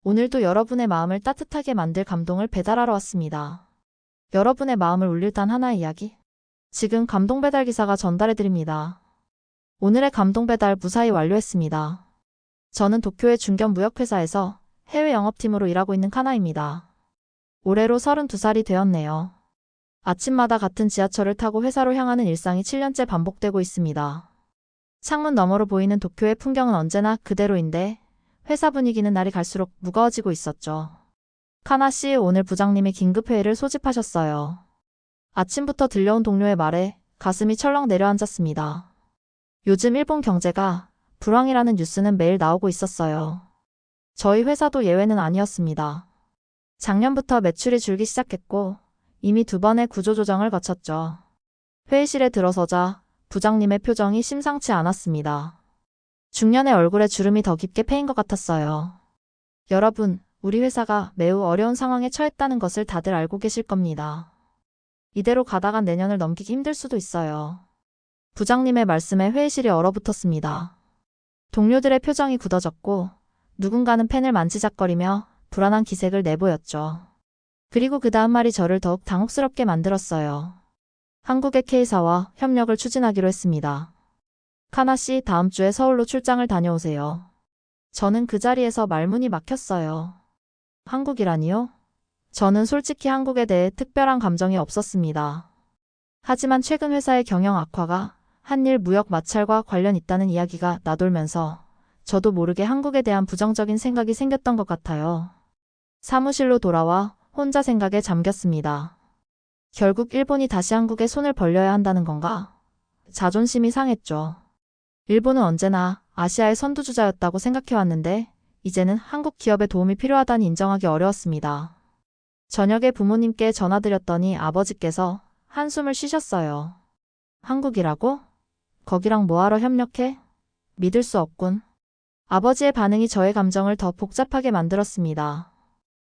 오늘도 여러분의 마음을 따뜻하게 만들 감동을 배달하러 왔습니다. 여러분의 마음을 울릴 단 하나의 이야기. 지금 감동 배달 기사가 전달해 드립니다. 오늘의 감동 배달 무사히 완료했습니다. 저는 도쿄의 중견 무역회사에서 해외 영업팀으로 일하고 있는 카나입니다. 올해로 32살이 되었네요. 아침마다 같은 지하철을 타고 회사로 향하는 일상이 7년째 반복되고 있습니다. 창문 너머로 보이는 도쿄의 풍경은 언제나 그대로인데 회사 분위기는 날이 갈수록 무거워지고 있었죠. 카나 씨, 오늘 부장님이 긴급회의를 소집하셨어요. 아침부터 들려온 동료의 말에 가슴이 철렁 내려앉았습니다. 요즘 일본 경제가 불황이라는 뉴스는 매일 나오고 있었어요. 저희 회사도 예외는 아니었습니다. 작년부터 매출이 줄기 시작했고 이미 2번의 구조조정을 거쳤죠. 회의실에 들어서자 부장님의 표정이 심상치 않았습니다. 중년의 얼굴에 주름이 더 깊게 패인 것 같았어요. 여러분, 우리 회사가 매우 어려운 상황에 처했다는 것을 다들 알고 계실 겁니다. 이대로 가다간 내년을 넘기기 힘들 수도 있어요. 부장님의 말씀에 회의실이 얼어붙었습니다. 동료들의 표정이 굳어졌고 누군가는 펜을 만지작거리며 불안한 기색을 내보였죠. 그리고 그 다음 말이 저를 더욱 당혹스럽게 만들었어요. 한국의 K사와 협력을 추진하기로 했습니다. 카나 씨, 다음 주에 서울로 출장을 다녀오세요. 저는 그 자리에서 말문이 막혔어요. 한국이라니요? 저는 솔직히 한국에 대해 특별한 감정이 없었습니다. 하지만 최근 회사의 경영 악화가 한일 무역 마찰과 관련 있다는 이야기가 나돌면서 저도 모르게 한국에 대한 부정적인 생각이 생겼던 것 같아요. 사무실로 돌아와 혼자 생각에 잠겼습니다. 결국 일본이 다시 한국에 손을 벌려야 한다는 건가? 자존심이 상했죠. 일본은 언제나 아시아의 선두주자였다고 생각해왔는데 이제는 한국 기업의 도움이 필요하다니 인정하기 어려웠습니다. 저녁에 부모님께 전화드렸더니 아버지께서 한숨을 쉬셨어요. 한국이라고? 거기랑 뭐하러 협력해? 믿을 수 없군. 아버지의 반응이 저의 감정을 더 복잡하게 만들었습니다.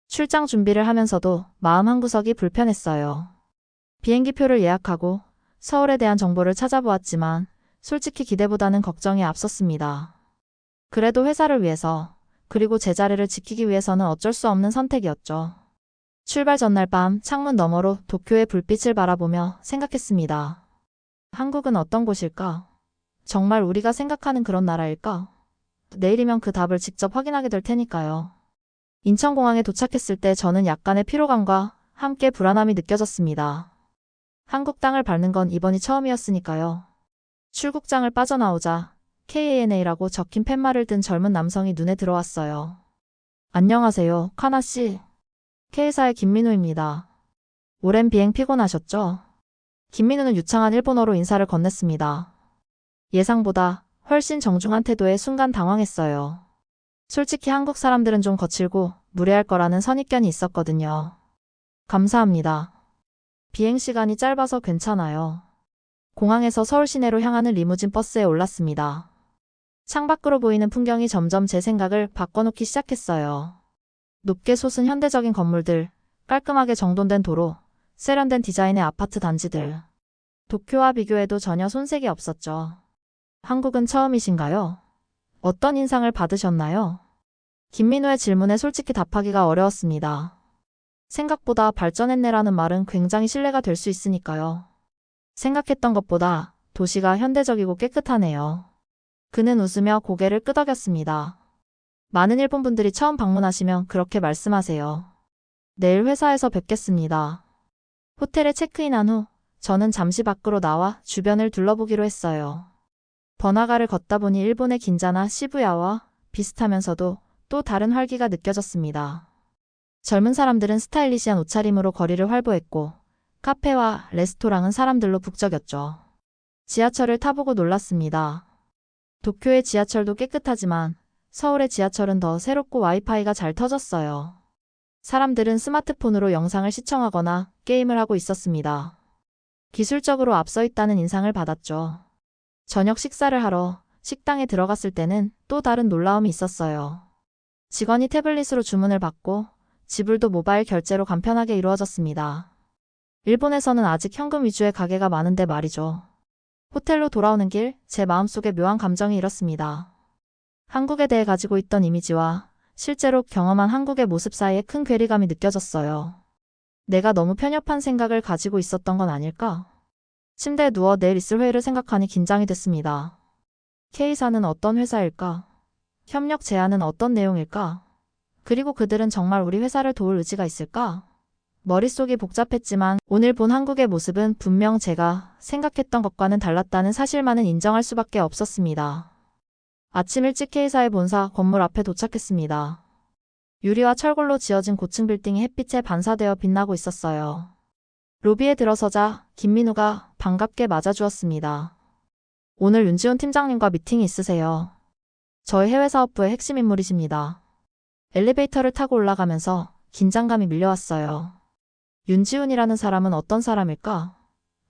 출장 준비를 하면서도 마음 한구석이 불편했어요. 비행기표를 예약하고 서울에 대한 정보를 찾아보았지만 솔직히 기대보다는 걱정이 앞섰습니다. 그래도 회사를 위해서, 그리고 제 자리를 지키기 위해서는 어쩔 수 없는 선택이었죠. 출발 전날 밤 창문 너머로 도쿄의 불빛을 바라보며 생각했습니다. 한국은 어떤 곳일까? 정말 우리가 생각하는 그런 나라일까? 내일이면 그 답을 직접 확인하게 될 테니까요. 인천공항에 도착했을 때 저는 약간의 피로감과 함께 불안함이 느껴졌습니다. 한국 땅을 밟는 건 이번이 처음이었으니까요. 출국장을 빠져나오자 KANA라고 적힌 팻말을 든 젊은 남성이 눈에 들어왔어요. 안녕하세요, 카나 씨. K사의 김민우입니다. 오랜 비행 피곤하셨죠? 김민우는 유창한 일본어로 인사를 건넸습니다. 예상보다 훨씬 정중한 태도에 순간 당황했어요. 솔직히 한국 사람들은 좀 거칠고 무례할 거라는 선입견이 있었거든요. 감사합니다. 비행시간이 짧아서 괜찮아요. 공항에서 서울 시내로 향하는 리무진 버스에 올랐습니다. 창밖으로 보이는 풍경이 점점 제 생각을 바꿔놓기 시작했어요. 높게 솟은 현대적인 건물들, 깔끔하게 정돈된 도로, 세련된 디자인의 아파트 단지들. 도쿄와 비교해도 전혀 손색이 없었죠. 한국은 처음이신가요? 어떤 인상을 받으셨나요? 김민우의 질문에 솔직히 답하기가 어려웠습니다. 생각보다 발전했네라는 말은 굉장히 신뢰가 될 수 있으니까요. 생각했던 것보다 도시가 현대적이고 깨끗하네요. 그는 웃으며 고개를 끄덕였습니다. 많은 일본 분들이 처음 방문하시면 그렇게 말씀하세요. 내일 회사에서 뵙겠습니다. 호텔에 체크인한 후 저는 잠시 밖으로 나와 주변을 둘러보기로 했어요. 번화가를 걷다 보니 일본의 긴자나 시부야와 비슷하면서도 또 다른 활기가 느껴졌습니다. 젊은 사람들은 스타일리시한 옷차림으로 거리를 활보했고 카페와 레스토랑은 사람들로 북적였죠. 지하철을 타보고 놀랐습니다. 도쿄의 지하철도 깨끗하지만 서울의 지하철은 더 새롭고 와이파이가 잘 터졌어요. 사람들은 스마트폰으로 영상을 시청하거나 게임을 하고 있었습니다. 기술적으로 앞서 있다는 인상을 받았죠. 저녁 식사를 하러 식당에 들어갔을 때는 또 다른 놀라움이 있었어요. 직원이 태블릿으로 주문을 받고 지불도 모바일 결제로 간편하게 이루어졌습니다. 일본에서는 아직 현금 위주의 가게가 많은데 말이죠. 호텔로 돌아오는 길, 제 마음속에 묘한 감정이 일었습니다. 한국에 대해 가지고 있던 이미지와 실제로 경험한 한국의 모습 사이에 큰 괴리감이 느껴졌어요. 내가 너무 편협한 생각을 가지고 있었던 건 아닐까? 침대에 누워 내일 있을 회의를 생각하니 긴장이 됐습니다. K사는 어떤 회사일까? 협력 제안은 어떤 내용일까? 그리고 그들은 정말 우리 회사를 도울 의지가 있을까? 머릿속이 복잡했지만 오늘 본 한국의 모습은 분명 제가 생각했던 것과는 달랐다는 사실만은 인정할 수밖에 없었습니다. 아침 일찍 K사의 본사 건물 앞에 도착했습니다. 유리와 철골로 지어진 고층 빌딩이 햇빛에 반사되어 빛나고 있었어요. 로비에 들어서자 김민우가 반갑게 맞아주었습니다. 오늘 윤지훈 팀장님과 미팅이 있으세요. 저희 해외사업부의 핵심 인물이십니다. 엘리베이터를 타고 올라가면서 긴장감이 밀려왔어요. 윤지훈이라는 사람은 어떤 사람일까?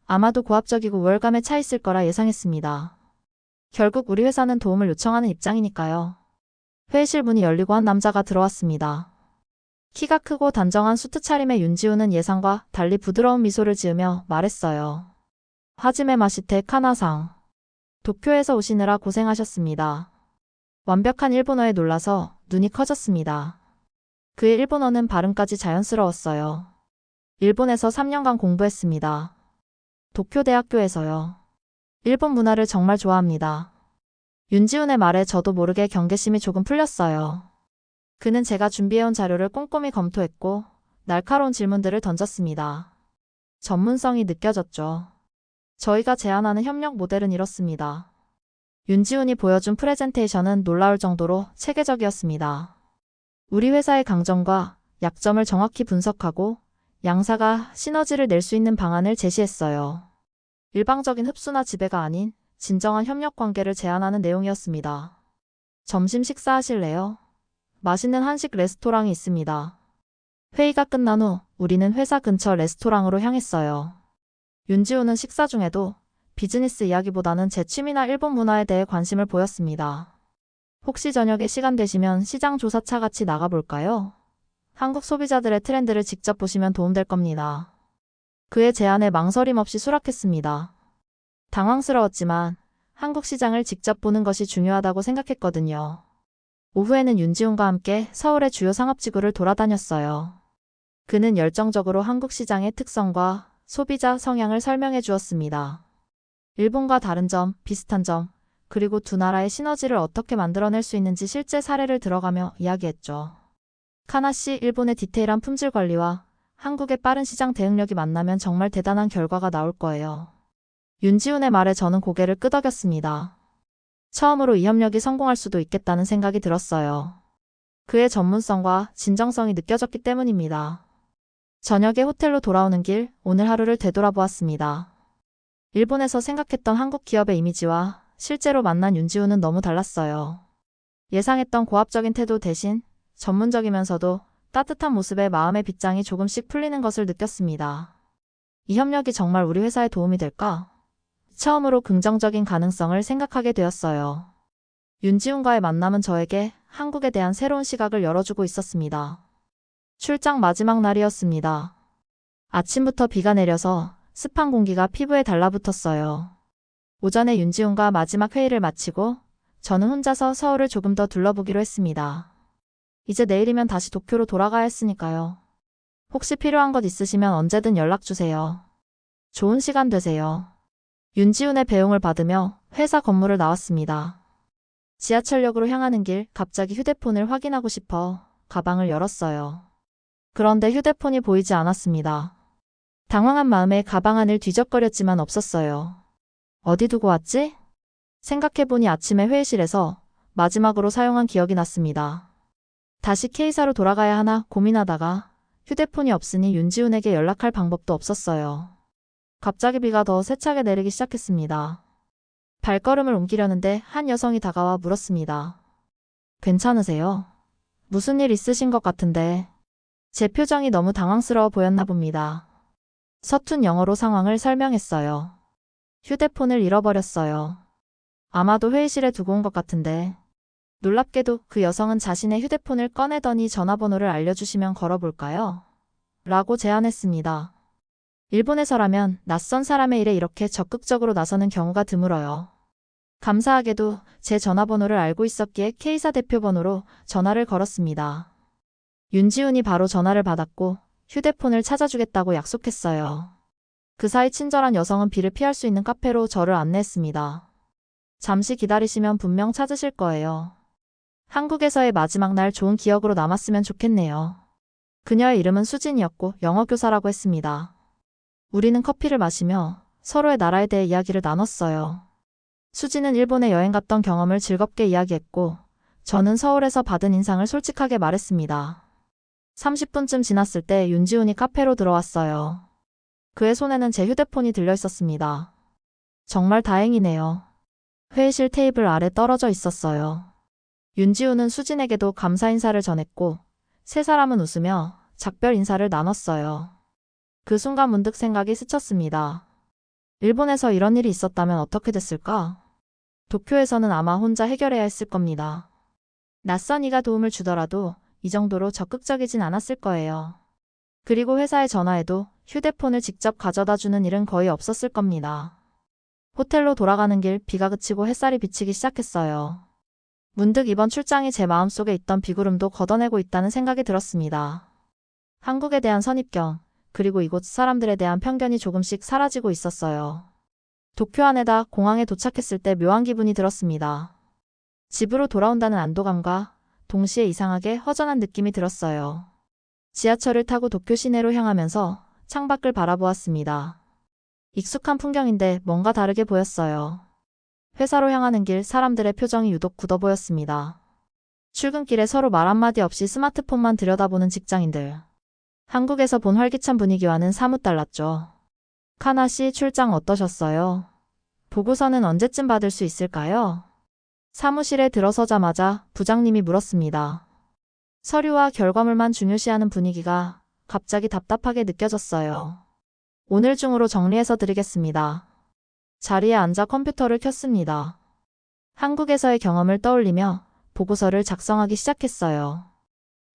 아마도 고압적이고 우월감에 차 있을 거라 예상했습니다. 결국 우리 회사는 도움을 요청하는 입장이니까요. 회의실 문이 열리고 한 남자가 들어왔습니다. 키가 크고 단정한 수트 차림의 윤지훈은 예상과 달리 부드러운 미소를 지으며 말했어요. 하지메 마시테 카나상. 도쿄에서 오시느라 고생하셨습니다. 완벽한 일본어에 놀라서 눈이 커졌습니다. 그의 일본어는 발음까지 자연스러웠어요. 일본에서 3년간 공부했습니다. 도쿄대학교에서요. 일본 문화를 정말 좋아합니다. 윤지훈의 말에 저도 모르게 경계심이 조금 풀렸어요. 그는 제가 준비해온 자료를 꼼꼼히 검토했고 날카로운 질문들을 던졌습니다. 전문성이 느껴졌죠. 저희가 제안하는 협력 모델은 이렇습니다. 윤지훈이 보여준 프레젠테이션은 놀라울 정도로 체계적이었습니다. 우리 회사의 강점과 약점을 정확히 분석하고 양사가 시너지를 낼 수 있는 방안을 제시했어요. 일방적인 흡수나 지배가 아닌 진정한 협력 관계를 제안하는 내용이었습니다. 점심 식사하실래요? 맛있는 한식 레스토랑이 있습니다. 회의가 끝난 후 우리는 회사 근처 레스토랑으로 향했어요. 윤지훈은 식사 중에도 비즈니스 이야기보다는 제 취미나 일본 문화에 대해 관심을 보였습니다. 혹시 저녁에 시간 되시면 시장 조사차 같이 나가볼까요? 한국 소비자들의 트렌드를 직접 보시면 도움될 겁니다. 그의 제안에 망설임 없이 수락했습니다. 당황스러웠지만 한국 시장을 직접 보는 것이 중요하다고 생각했거든요. 오후에는 윤지훈과 함께 서울의 주요 상업지구를 돌아다녔어요. 그는 열정적으로 한국 시장의 특성과 소비자 성향을 설명해 주었습니다. 일본과 다른 점, 비슷한 점, 그리고 두 나라의 시너지를 어떻게 만들어낼 수 있는지 실제 사례를 들어가며 이야기했죠. 카나씨 일본의 디테일한 품질 관리와 한국의 빠른 시장 대응력이 만나면 정말 대단한 결과가 나올 거예요. 윤지훈의 말에 저는 고개를 끄덕였습니다. 처음으로 이 협력이 성공할 수도 있겠다는 생각이 들었어요. 그의 전문성과 진정성이 느껴졌기 때문입니다. 저녁에 호텔로 돌아오는 길, 오늘 하루를 되돌아보았습니다. 일본에서 생각했던 한국 기업의 이미지와 실제로 만난 윤지훈은 너무 달랐어요. 예상했던 고압적인 태도 대신 전문적이면서도 따뜻한 모습에 마음의 빗장이 조금씩 풀리는 것을 느꼈습니다. 이 협력이 정말 우리 회사에 도움이 될까? 처음으로 긍정적인 가능성을 생각하게 되었어요. 윤지훈과의 만남은 저에게 한국에 대한 새로운 시각을 열어주고 있었습니다. 출장 마지막 날이었습니다. 아침부터 비가 내려서 습한 공기가 피부에 달라붙었어요. 오전에 윤지훈과 마지막 회의를 마치고 저는 혼자서 서울을 조금 더 둘러보기로 했습니다. 이제 내일이면 다시 도쿄로 돌아가야 했으니까요. 혹시 필요한 것 있으시면 언제든 연락주세요. 좋은 시간 되세요. 윤지훈의 배웅을 받으며 회사 건물을 나왔습니다. 지하철역으로 향하는 길, 갑자기 휴대폰을 확인하고 싶어 가방을 열었어요. 그런데 휴대폰이 보이지 않았습니다. 당황한 마음에 가방 안을 뒤적거렸지만 없었어요. 어디 두고 왔지? 생각해보니 아침에 회의실에서 마지막으로 사용한 기억이 났습니다. 다시 K사로 돌아가야 하나 고민하다가 휴대폰이 없으니 윤지훈에게 연락할 방법도 없었어요. 갑자기 비가 더 세차게 내리기 시작했습니다. 발걸음을 옮기려는데 한 여성이 다가와 물었습니다. 괜찮으세요? 무슨 일 있으신 것 같은데. 제 표정이 너무 당황스러워 보였나 봅니다. 서툰 영어로 상황을 설명했어요. 휴대폰을 잃어버렸어요. 아마도 회의실에 두고 온 것 같은데. 놀랍게도 그 여성은 자신의 휴대폰을 꺼내더니 전화번호를 알려주시면 걸어볼까요? 라고 제안했습니다. 일본에서라면 낯선 사람의 일에 이렇게 적극적으로 나서는 경우가 드물어요. 감사하게도 제 전화번호를 알고 있었기에 K사 대표 번호로 전화를 걸었습니다. 윤지훈이 바로 전화를 받았고 휴대폰을 찾아주겠다고 약속했어요. 그 사이 친절한 여성은 비를 피할 수 있는 카페로 저를 안내했습니다. 잠시 기다리시면 분명 찾으실 거예요. 한국에서의 마지막 날 좋은 기억으로 남았으면 좋겠네요. 그녀의 이름은 수진이었고 영어 교사라고 했습니다. 우리는 커피를 마시며 서로의 나라에 대해 이야기를 나눴어요. 수진은 일본에 여행 갔던 경험을 즐겁게 이야기했고 저는 서울에서 받은 인상을 솔직하게 말했습니다. 30분쯤 지났을 때 윤지훈이 카페로 들어왔어요. 그의 손에는 제 휴대폰이 들려 있었습니다. 정말 다행이네요. 회의실 테이블 아래 떨어져 있었어요. 윤지훈은 수진에게도 감사 인사를 전했고 세 사람은 웃으며 작별 인사를 나눴어요. 그 순간 문득 생각이 스쳤습니다. 일본에서 이런 일이 있었다면 어떻게 됐을까? 도쿄에서는 아마 혼자 해결해야 했을 겁니다. 낯선 이가 도움을 주더라도 이 정도로 적극적이진 않았을 거예요. 그리고 회사에 전화해도 휴대폰을 직접 가져다 주는 일은 거의 없었을 겁니다. 호텔로 돌아가는 길 비가 그치고 햇살이 비치기 시작했어요. 문득 이번 출장이 제 마음속에 있던 비구름도 걷어내고 있다는 생각이 들었습니다. 한국에 대한 선입견, 그리고 이곳 사람들에 대한 편견이 조금씩 사라지고 있었어요. 도쿄 안에다 공항에 도착했을 때 묘한 기분이 들었습니다. 집으로 돌아온다는 안도감과 동시에 이상하게 허전한 느낌이 들었어요. 지하철을 타고 도쿄 시내로 향하면서 창밖을 바라보았습니다. 익숙한 풍경인데 뭔가 다르게 보였어요. 회사로 향하는 길 사람들의 표정이 유독 굳어 보였습니다. 출근길에 서로 말 한마디 없이 스마트폰만 들여다보는 직장인들. 한국에서 본 활기찬 분위기와는 사뭇 달랐죠. 카나 씨 출장 어떠셨어요? 보고서는 언제쯤 받을 수 있을까요? 사무실에 들어서자마자 부장님이 물었습니다. 서류와 결과물만 중요시하는 분위기가 갑자기 답답하게 느껴졌어요. 오늘 중으로 정리해서 드리겠습니다. 자리에 앉아 컴퓨터를 켰습니다. 한국에서의 경험을 떠올리며 보고서를 작성하기 시작했어요.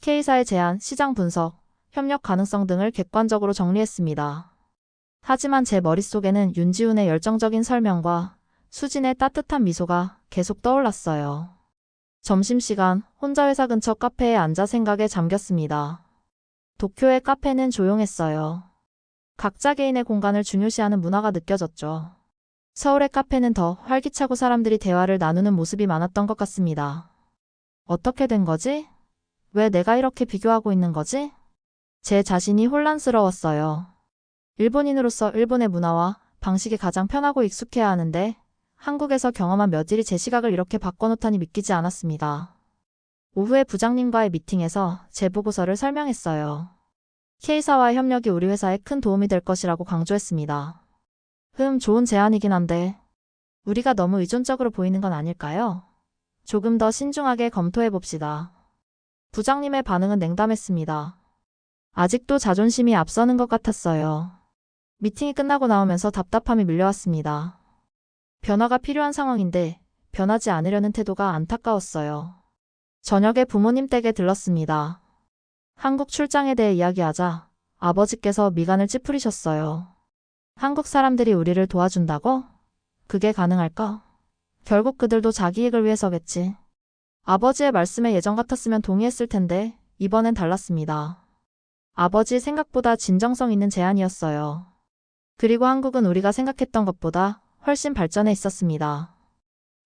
K사의 제안, 시장 분석, 협력 가능성 등을 객관적으로 정리했습니다. 하지만 제 머릿속에는 윤지훈의 열정적인 설명과 수진의 따뜻한 미소가 계속 떠올랐어요. 점심시간 혼자 회사 근처 카페에 앉아 생각에 잠겼습니다. 도쿄의 카페는 조용했어요. 각자 개인의 공간을 중요시하는 문화가 느껴졌죠. 서울의 카페는 더 활기차고 사람들이 대화를 나누는 모습이 많았던 것 같습니다. 어떻게 된 거지? 왜 내가 이렇게 비교하고 있는 거지? 제 자신이 혼란스러웠어요. 일본인으로서 일본의 문화와 방식이 가장 편하고 익숙해야 하는데 한국에서 경험한 몇 일이 제 시각을 이렇게 바꿔놓다니 믿기지 않았습니다. 오후에 부장님과의 미팅에서 제 보고서를 설명했어요. K사와의 협력이 우리 회사에 큰 도움이 될 것이라고 강조했습니다. 좋은 제안이긴 한데 우리가 너무 의존적으로 보이는 건 아닐까요? 조금 더 신중하게 검토해 봅시다. 부장님의 반응은 냉담했습니다. 아직도 자존심이 앞서는 것 같았어요. 미팅이 끝나고 나오면서 답답함이 밀려왔습니다. 변화가 필요한 상황인데 변하지 않으려는 태도가 안타까웠어요. 저녁에 부모님 댁에 들렀습니다. 한국 출장에 대해 이야기하자 아버지께서 미간을 찌푸리셨어요. 한국 사람들이 우리를 도와준다고? 그게 가능할까? 결국 그들도 자기 이익을 위해서겠지. 아버지의 말씀에 예전 같았으면 동의했을 텐데 이번엔 달랐습니다. 아버지 생각보다 진정성 있는 제안이었어요. 그리고 한국은 우리가 생각했던 것보다 훨씬 발전해 있었습니다.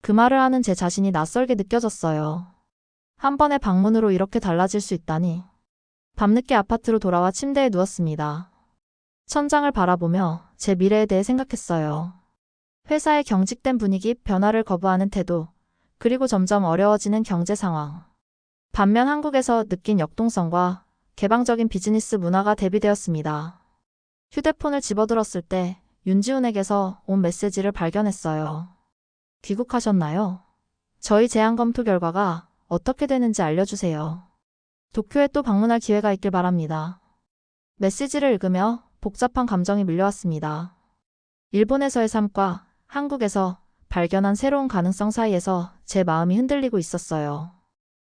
그 말을 하는 제 자신이 낯설게 느껴졌어요. 한 번의 방문으로 이렇게 달라질 수 있다니. 밤늦게 아파트로 돌아와 침대에 누웠습니다. 천장을 바라보며 제 미래에 대해 생각했어요. 회사의 경직된 분위기, 변화를 거부하는 태도, 그리고 점점 어려워지는 경제 상황. 반면 한국에서 느낀 역동성과 개방적인 비즈니스 문화가 대비되었습니다. 휴대폰을 집어들었을 때 윤지훈에게서 온 메시지를 발견했어요. 귀국하셨나요? 저희 제안 검토 결과가 어떻게 되는지 알려주세요. 도쿄에 또 방문할 기회가 있길 바랍니다. 메시지를 읽으며 복잡한 감정이 밀려왔습니다. 일본에서의 삶과 한국에서 발견한 새로운 가능성 사이에서 제 마음이 흔들리고 있었어요.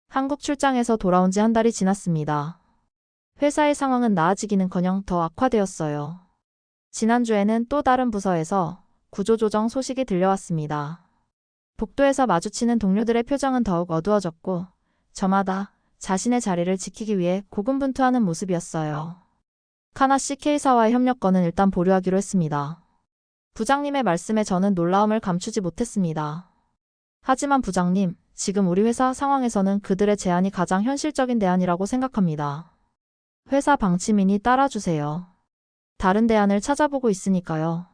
한국 출장에서 돌아온 지 한 달이 지났습니다. 회사의 상황은 나아지기는커녕 더 악화되었어요. 지난주에는 또 다른 부서에서 구조조정 소식이 들려왔습니다. 복도에서 마주치는 동료들의 표정은 더욱 어두워졌고 저마다 자신의 자리를 지키기 위해 고군분투하는 모습이었어요. 카나씨 K사와의 협력건은 일단 보류하기로 했습니다. 부장님의 말씀에 저는 놀라움을 감추지 못했습니다. 하지만 부장님, 지금 우리 회사 상황에서는 그들의 제안이 가장 현실적인 대안이라고 생각합니다. 회사 방침이니 따라주세요. 다른 대안을 찾아보고 있으니까요.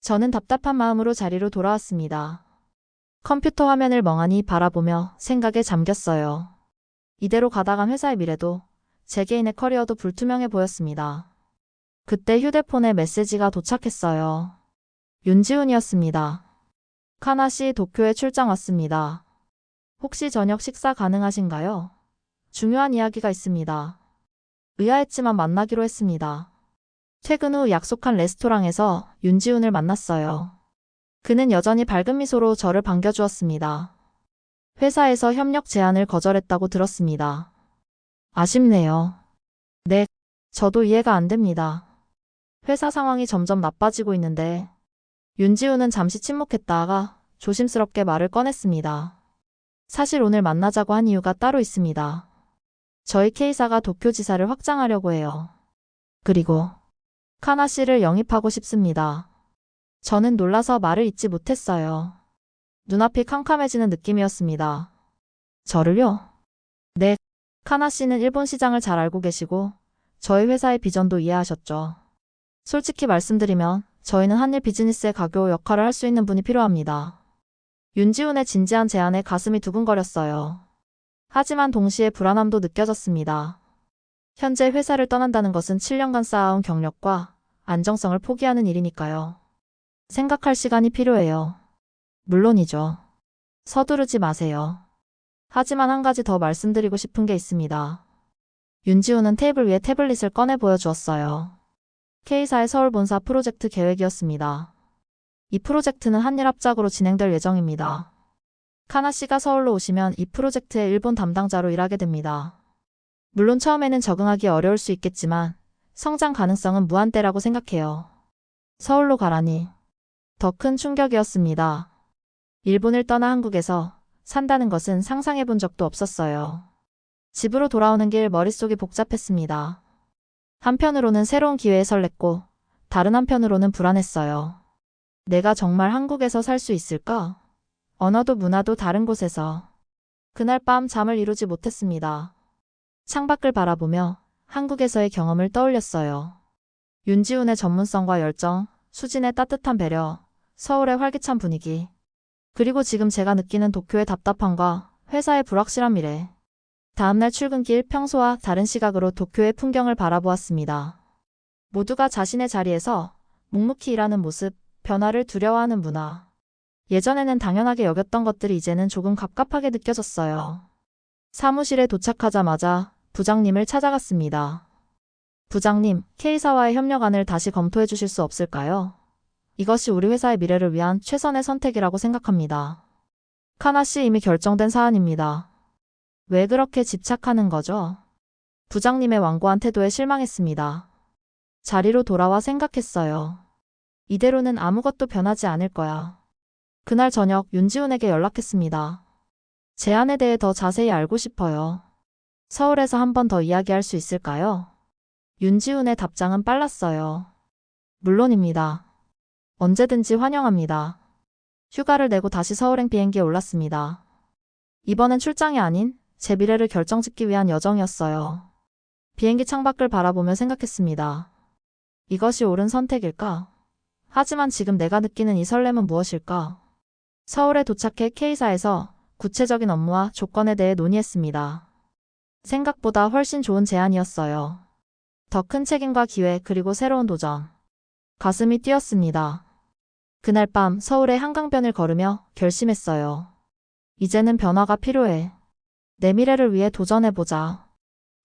저는 답답한 마음으로 자리로 돌아왔습니다. 컴퓨터 화면을 멍하니 바라보며 생각에 잠겼어요. 이대로 가다간 회사의 미래도 제 개인의 커리어도 불투명해 보였습니다. 그때 휴대폰에 메시지가 도착했어요. 윤지훈이었습니다. 카나씨 도쿄에 출장 왔습니다. 혹시 저녁 식사 가능하신가요? 중요한 이야기가 있습니다. 의아했지만 만나기로 했습니다. 퇴근 후 약속한 레스토랑에서 윤지훈을 만났어요. 그는 여전히 밝은 미소로 저를 반겨주었습니다. 회사에서 협력 제안을 거절했다고 들었습니다. 아쉽네요. 네, 저도 이해가 안 됩니다. 회사 상황이 점점 나빠지고 있는데 윤지훈은 잠시 침묵했다가 조심스럽게 말을 꺼냈습니다. 사실 오늘 만나자고 한 이유가 따로 있습니다. 저희 K사가 도쿄지사를 확장하려고 해요. 그리고 카나씨를 영입하고 싶습니다. 저는 놀라서 말을 잇지 못했어요. 눈앞이 캄캄해지는 느낌이었습니다. 저를요? 네, 카나씨는 일본 시장을 잘 알고 계시고 저희 회사의 비전도 이해하셨죠. 솔직히 말씀드리면 저희는 한일 비즈니스의 가교 역할을 할 수 있는 분이 필요합니다. 윤지훈의 진지한 제안에 가슴이 두근거렸어요. 하지만 동시에 불안함도 느껴졌습니다. 현재 회사를 떠난다는 것은 7년간 쌓아온 경력과 안정성을 포기하는 일이니까요. 생각할 시간이 필요해요. 물론이죠. 서두르지 마세요. 하지만 한 가지 더 말씀드리고 싶은 게 있습니다. 윤지훈은 테이블 위에 태블릿을 꺼내 보여주었어요. K사의 서울 본사 프로젝트 계획이었습니다. 이 프로젝트는 한일 합작으로 진행될 예정입니다. 카나씨가 서울로 오시면 이 프로젝트의 일본 담당자로 일하게 됩니다. 물론 처음에는 적응하기 어려울 수 있겠지만 성장 가능성은 무한대라고 생각해요. 서울로 가라니. 더 큰 충격이었습니다. 일본을 떠나 한국에서 산다는 것은 상상해 본 적도 없었어요. 집으로 돌아오는 길 머릿속이 복잡했습니다. 한편으로는 새로운 기회에 설렜고 다른 한편으로는 불안했어요. 내가 정말 한국에서 살 수 있을까? 언어도 문화도 다른 곳에서. 그날 밤 잠을 이루지 못했습니다. 창밖을 바라보며 한국에서의 경험을 떠올렸어요. 윤지훈의 전문성과 열정, 수진의 따뜻한 배려, 서울의 활기찬 분위기. 그리고 지금 제가 느끼는 도쿄의 답답함과 회사의 불확실한 미래. 다음날 출근길 평소와 다른 시각으로 도쿄의 풍경을 바라보았습니다. 모두가 자신의 자리에서 묵묵히 일하는 모습, 변화를 두려워하는 문화. 예전에는 당연하게 여겼던 것들이 이제는 조금 갑갑하게 느껴졌어요. 사무실에 도착하자마자 부장님을 찾아갔습니다. 부장님, K사와의 협력안을 다시 검토해 주실 수 없을까요? 이것이 우리 회사의 미래를 위한 최선의 선택이라고 생각합니다. 카나씨 이미 결정된 사안입니다. 왜 그렇게 집착하는 거죠? 부장님의 완고한 태도에 실망했습니다. 자리로 돌아와 생각했어요. 이대로는 아무것도 변하지 않을 거야. 그날 저녁 윤지훈에게 연락했습니다. 제안에 대해 더 자세히 알고 싶어요. 서울에서 한 번 더 이야기할 수 있을까요? 윤지훈의 답장은 빨랐어요. 물론입니다. 언제든지 환영합니다. 휴가를 내고 다시 서울행 비행기에 올랐습니다. 이번엔 출장이 아닌 제 미래를 결정짓기 위한 여정이었어요. 비행기 창밖을 바라보며 생각했습니다. 이것이 옳은 선택일까? 하지만 지금 내가 느끼는 이 설렘은 무엇일까? 서울에 도착해 K사에서 구체적인 업무와 조건에 대해 논의했습니다. 생각보다 훨씬 좋은 제안이었어요. 더 큰 책임과 기회 그리고 새로운 도전. 가슴이 뛰었습니다. 그날 밤 서울의 한강변을 걸으며 결심했어요. 이제는 변화가 필요해. 내 미래를 위해 도전해보자.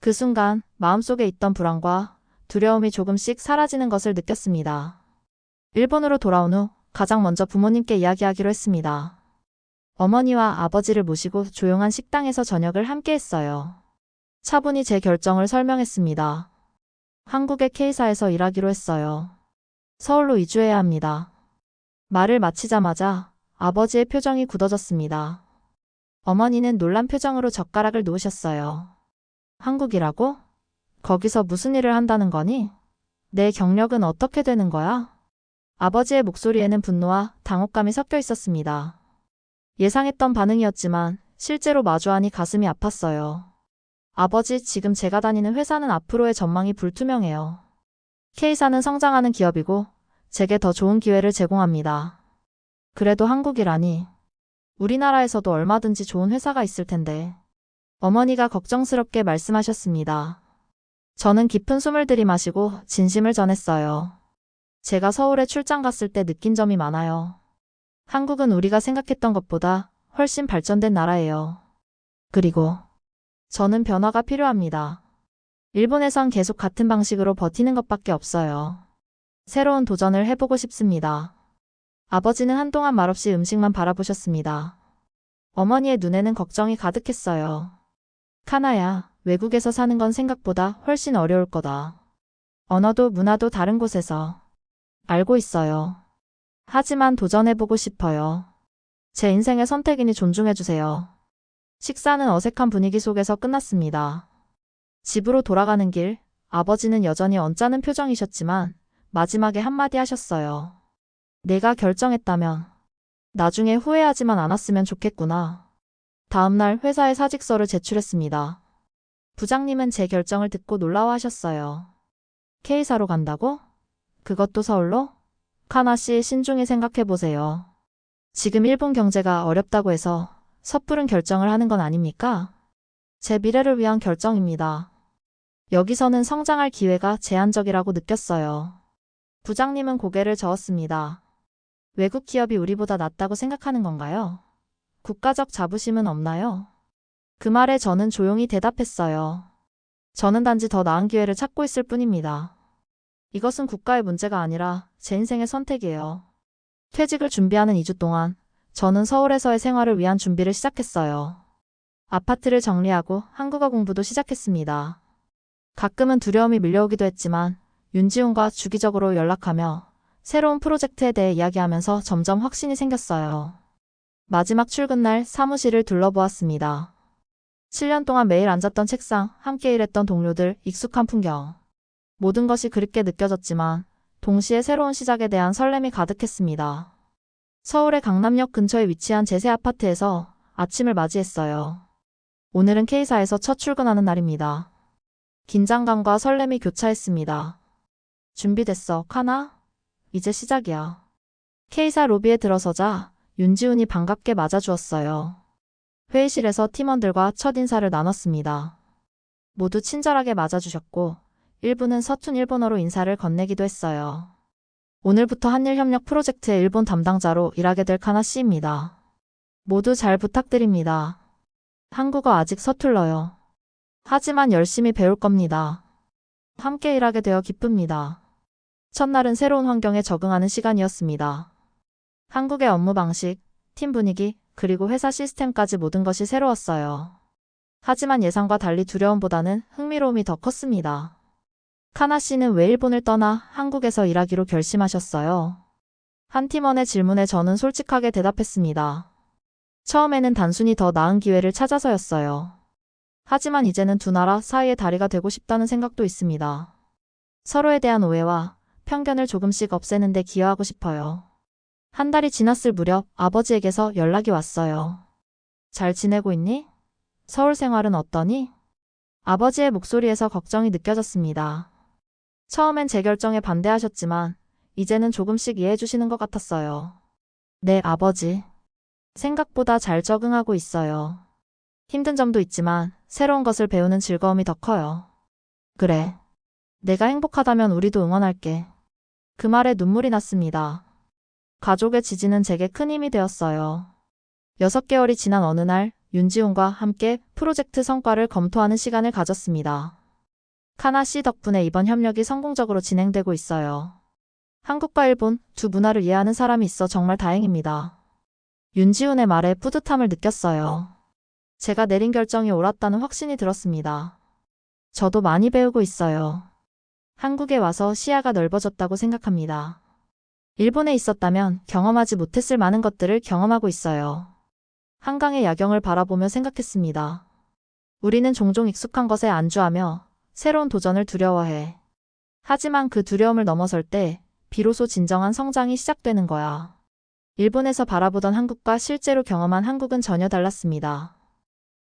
그 순간 마음속에 있던 불안과 두려움이 조금씩 사라지는 것을 느꼈습니다. 일본으로 돌아온 후 가장 먼저 부모님께 이야기하기로 했습니다. 어머니와 아버지를 모시고 조용한 식당에서 저녁을 함께 했어요. 차분히 제 결정을 설명했습니다. 한국의 K사에서 일하기로 했어요. 서울로 이주해야 합니다. 말을 마치자마자 아버지의 표정이 굳어졌습니다. 어머니는 놀란 표정으로 젓가락을 놓으셨어요. 한국이라고? 거기서 무슨 일을 한다는 거니? 내 경력은 어떻게 되는 거야? 아버지의 목소리에는 분노와 당혹감이 섞여 있었습니다. 예상했던 반응이었지만 실제로 마주하니 가슴이 아팠어요. 아버지, 지금 제가 다니는 회사는 앞으로의 전망이 불투명해요. K사는 성장하는 기업이고 제게 더 좋은 기회를 제공합니다. 그래도 한국이라니. 우리나라에서도 얼마든지 좋은 회사가 있을 텐데. 어머니가 걱정스럽게 말씀하셨습니다. 저는 깊은 숨을 들이마시고 진심을 전했어요. 제가 서울에 출장 갔을 때 느낀 점이 많아요. 한국은 우리가 생각했던 것보다 훨씬 발전된 나라예요. 그리고 저는 변화가 필요합니다. 일본에선 계속 같은 방식으로 버티는 것밖에 없어요. 새로운 도전을 해보고 싶습니다. 아버지는 한동안 말없이 음식만 바라보셨습니다. 어머니의 눈에는 걱정이 가득했어요. 카나야, 외국에서 사는 건 생각보다 훨씬 어려울 거다. 언어도 문화도 다른 곳에서. 알고 있어요. 하지만 도전해보고 싶어요. 제 인생의 선택이니 존중해주세요. 식사는 어색한 분위기 속에서 끝났습니다. 집으로 돌아가는 길, 아버지는 여전히 언짢은 표정이셨지만 마지막에 한마디 하셨어요. 내가 결정했다면 나중에 후회하지만 않았으면 좋겠구나. 다음날 회사에 사직서를 제출했습니다. 부장님은 제 결정을 듣고 놀라워하셨어요. K사로 간다고? 그것도 서울로? 카나 씨, 신중히 생각해보세요. 지금 일본 경제가 어렵다고 해서 섣부른 결정을 하는 건 아닙니까? 제 미래를 위한 결정입니다. 여기서는 성장할 기회가 제한적이라고 느꼈어요. 부장님은 고개를 저었습니다. 외국 기업이 우리보다 낫다고 생각하는 건가요? 국가적 자부심은 없나요? 그 말에 저는 조용히 대답했어요. 저는 단지 더 나은 기회를 찾고 있을 뿐입니다. 이것은 국가의 문제가 아니라 제 인생의 선택이에요. 퇴직을 준비하는 2주 동안 저는 서울에서의 생활을 위한 준비를 시작했어요. 아파트를 정리하고 한국어 공부도 시작했습니다. 가끔은 두려움이 밀려오기도 했지만 윤지훈과 주기적으로 연락하며 새로운 프로젝트에 대해 이야기하면서 점점 확신이 생겼어요. 마지막 출근날 사무실을 둘러보았습니다. 7년 동안 매일 앉았던 책상, 함께 일했던 동료들, 익숙한 풍경. 모든 것이 그립게 느껴졌지만 동시에 새로운 시작에 대한 설렘이 가득했습니다. 서울의 강남역 근처에 위치한 제 새 아파트에서 아침을 맞이했어요. 오늘은 K사에서 첫 출근하는 날입니다. 긴장감과 설렘이 교차했습니다. 준비됐어, 카나? 이제 시작이야. K사 로비에 들어서자 윤지훈이 반갑게 맞아주었어요. 회의실에서 팀원들과 첫 인사를 나눴습니다. 모두 친절하게 맞아주셨고 일부는 서툰 일본어로 인사를 건네기도 했어요. 오늘부터 한일협력 프로젝트의 일본 담당자로 일하게 될 카나 씨입니다. 모두 잘 부탁드립니다. 한국어 아직 서툴러요. 하지만 열심히 배울 겁니다. 함께 일하게 되어 기쁩니다. 첫날은 새로운 환경에 적응하는 시간이었습니다. 한국의 업무 방식, 팀 분위기, 그리고 회사 시스템까지 모든 것이 새로웠어요. 하지만 예상과 달리 두려움보다는 흥미로움이 더 컸습니다. 카나 씨는 왜 일본을 떠나 한국에서 일하기로 결심하셨어요? 한 팀원의 질문에 저는 솔직하게 대답했습니다. 처음에는 단순히 더 나은 기회를 찾아서였어요. 하지만 이제는 두 나라 사이의 다리가 되고 싶다는 생각도 있습니다. 서로에 대한 오해와 편견을 조금씩 없애는 데 기여하고 싶어요. 한 달이 지났을 무렵 아버지에게서 연락이 왔어요. 잘 지내고 있니? 서울 생활은 어떠니? 아버지의 목소리에서 걱정이 느껴졌습니다. 처음엔 제 결정에 반대하셨지만 이제는 조금씩 이해해 주시는 것 같았어요. 네, 아버지. 생각보다 잘 적응하고 있어요. 힘든 점도 있지만 새로운 것을 배우는 즐거움이 더 커요. 그래. 내가 행복하다면 우리도 응원할게. 그 말에 눈물이 났습니다. 가족의 지지는 제게 큰 힘이 되었어요. 6개월이 지난 어느 날 윤지훈과 함께 프로젝트 성과를 검토하는 시간을 가졌습니다. 카나 씨 덕분에 이번 협력이 성공적으로 진행되고 있어요. 한국과 일본 두 문화를 이해하는 사람이 있어 정말 다행입니다. 윤지훈의 말에 뿌듯함을 느꼈어요. 제가 내린 결정이 옳았다는 확신이 들었습니다. 저도 많이 배우고 있어요. 한국에 와서 시야가 넓어졌다고 생각합니다. 일본에 있었다면 경험하지 못했을 많은 것들을 경험하고 있어요. 한강의 야경을 바라보며 생각했습니다. 우리는 종종 익숙한 것에 안주하며 새로운 도전을 두려워해. 하지만 그 두려움을 넘어설 때 비로소 진정한 성장이 시작되는 거야. 일본에서 바라보던 한국과 실제로 경험한 한국은 전혀 달랐습니다.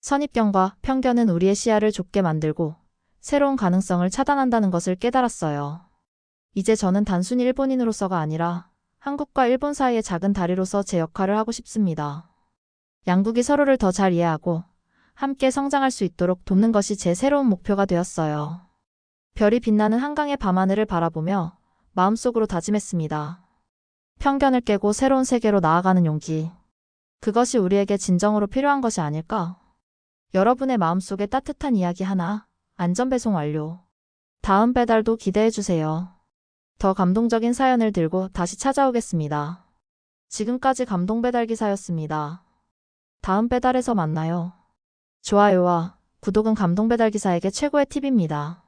선입견과 편견은 우리의 시야를 좁게 만들고 새로운 가능성을 차단한다는 것을 깨달았어요. 이제 저는 단순히 일본인으로서가 아니라 한국과 일본 사이의 작은 다리로서 제 역할을 하고 싶습니다. 양국이 서로를 더 잘 이해하고 함께 성장할 수 있도록 돕는 것이 제 새로운 목표가 되었어요. 별이 빛나는 한강의 밤하늘을 바라보며 마음속으로 다짐했습니다. 편견을 깨고 새로운 세계로 나아가는 용기. 그것이 우리에게 진정으로 필요한 것이 아닐까? 여러분의 마음속에 따뜻한 이야기 하나, 안전배송 완료. 다음 배달도 기대해주세요. 더 감동적인 사연을 들고 다시 찾아오겠습니다. 지금까지 감동배달기사였습니다. 다음 배달에서 만나요. 좋아요와 구독은 감동배달기사에게 최고의 팁입니다.